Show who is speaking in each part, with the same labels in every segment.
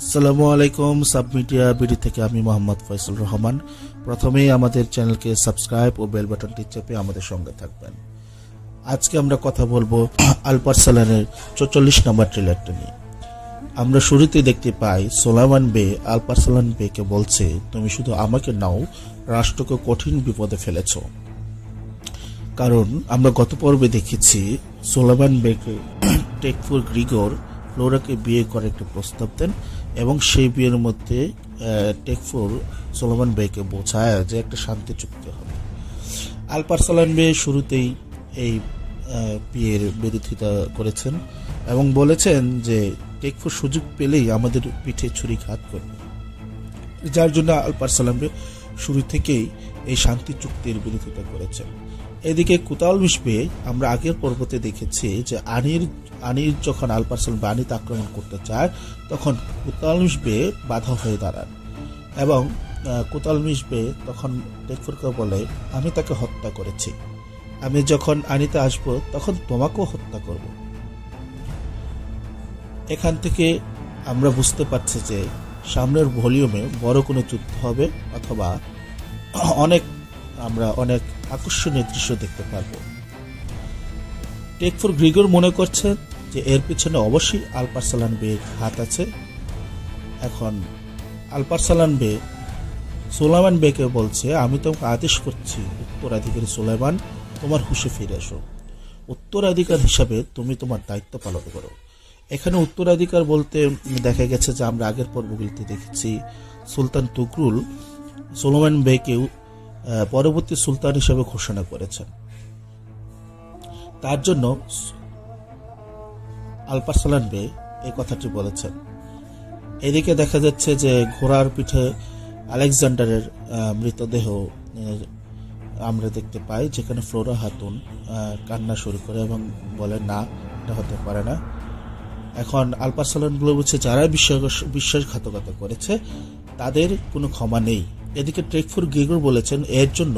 Speaker 1: আসসালামু আলাইকুম। সাবমিডিয়া বিডি থেকে আমি মোহাম্মদ ফয়সুল রহমান। প্রথমেই আমাদের চ্যানেলকে সাবস্ক্রাইব ও বেল বাটনটি চেপে আমাদের সঙ্গে থাকবেন। আজকে আমরা কথা বলবো আলপারসালানের 44 নম্বর ট্রেলারটা নিয়ে। আমরা শুরুতে দেখতে পাই সোলাইমান বে আলপারসালান বেকে বলছে, তুমি শুধু আমাকে নাও, রাষ্ট্রকে কঠিন বিপদে ফেলেছ। কারণ আমরা গত পর্বে দেখেছি সোলাইমান বেকে টেকফুর গ্রিগর ফ্লোরাকে বিয়ে করে একটা প্রস্তাব দেন এবং সেই বিয়ের মধ্যে টেকফুর সোলাইমান বেকে বোঝায় যে একটা শান্তি চুক্তি হবে। আলপারসালান বে শুরুতেই এই বিয়ের বিরোধিতা করেছেন এবং বলেছেন যে টেকফুর সুযোগ পেলেই আমাদের পিঠে ছুরিঘাত করবে, যার জন্য আলপারসালান বে শুরু থেকেই এই শান্তি চুক্তির বিরোধিতা করেছেন। এদিকে কুতালমিশ বে আমরা আগের পর্বতে দেখেছি যে আনির যখন আলপারসালান বে আনিতে আক্রমণ করতে চায় তখন কুতালমিশ বে বাধা হয়ে দাঁড়ান এবং কুতালমিশ বে তখন টেকফুরকে বলে, আমি তাকে হত্যা করেছি, আমি যখন আনিতে আসব তখন তোমাকেও হত্যা করব। এখান থেকে আমরা বুঝতে পারছি যে সামনের ভলিউমে বড় কোনো যুদ্ধ হবে অথবা আমরা অনেক আকর্ষণীয় দৃশ্য দেখতে পারব। টেকফুর গ্রিগর মনে করছেন যে এর পিছনে অবশ্যই আলপারসালান বে হাত আছে। এখন আলপারসালান বে সোলাইমান বেকে বলছে, আমি তোমাকে আদেশ করছি উত্তরাধিকারী সোলাইমান, তোমার হুঁশে ফিরে এসো, উত্তরাধিকার হিসাবে তুমি তোমার দায়িত্ব পালন করো। এখানে উত্তরাধিকার বলতে দেখা গেছে যে আমরা আগের পর্বগুলিতে দেখেছি সুলতান তুগরুল সোলাইমান বেকেও পরবর্তী সুলতান হিসেবে ঘোষণা করেছেন। তার জন্য আলপারসালান বে এই কথাটি বলেছেন। এদিকে দেখা যাচ্ছে যে ঘোড়ার পিঠে আলেকজান্ডারের মৃতদেহ আমরা দেখতে পাই, যেখানে ফ্লোরা খাতুন কান্না শুরু করে এবং বলে, না, এটা হতে পারে না। এখন আলপারসালান বলছে যারা বিশ্বাসঘাতকতা করেছে তাদের কোনো ক্ষমা নেই। এদিকে টেকফুর গ্রিগর বলেছেন এর জন্য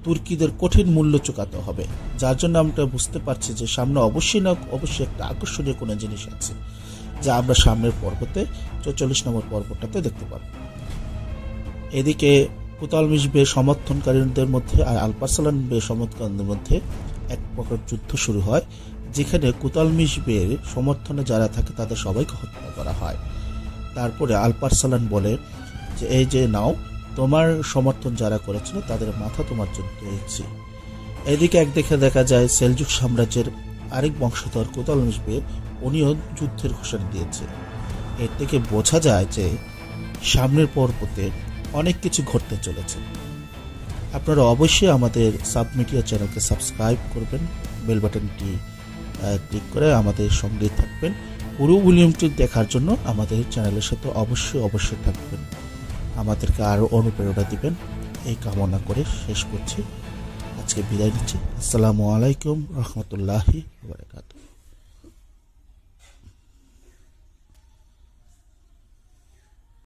Speaker 1: তুর্কিদের কঠিন মূল্য চুকাতে হবে, যার জন্য আমরা বুঝতে পারছি যে সামনে অবশ্যই একটা আকর্ষণীয় কোনো জিনিস আছে যা আমরা সামনের পর্বতে 44 নম্বর পর্বটাতে দেখতে পাব। এদিকে কুতালমিশ বে সমর্থনকারীদের মধ্যে আর আলপারসালান বে সমর্থনকারীদের মধ্যে এক প্রকার যুদ্ধ শুরু হয়, যেখানে কুতালমিশ বের সমর্থনে যারা থাকে তাদের সবাইকে হত্যা করা হয়। তারপরে আলপারসালান বলে যে এই যে নাও, তোমার সমর্থন যারা করেছিল তাদের মাথা তোমার জন্য দিয়েছি। এদিকে একদিকে দেখা যায় সেলজুক সাম্রাজ্যের আরেক বংশধর কুতালমিশ বে, উনিও যুদ্ধের ঘোষণা দিয়েছে। এর থেকে বোঝা যায় যে সামনের পর্বতে অনেক কিছু ঘটতে চলেছে। আপনারা অবশ্যই আমাদের সাবমিডিয়া চ্যানেলকে সাবস্ক্রাইব করবেন, বেল বাটনটি ক্লিক করে আমাদের সঙ্গে থাকবেন। পুরো ভলিউমটি দেখার জন্য আমাদের চ্যানেলের সাথে অবশ্যই থাকবেন, আমাদেরকে আরো অনুপ্রেরণা দিবেন এই কামনা করে শেষ করছি। আজকে বিদায় নিচ্ছি। আসসালামু আলাইকুম রহমতুল্লাহি ওয়া বারাকাতুহু।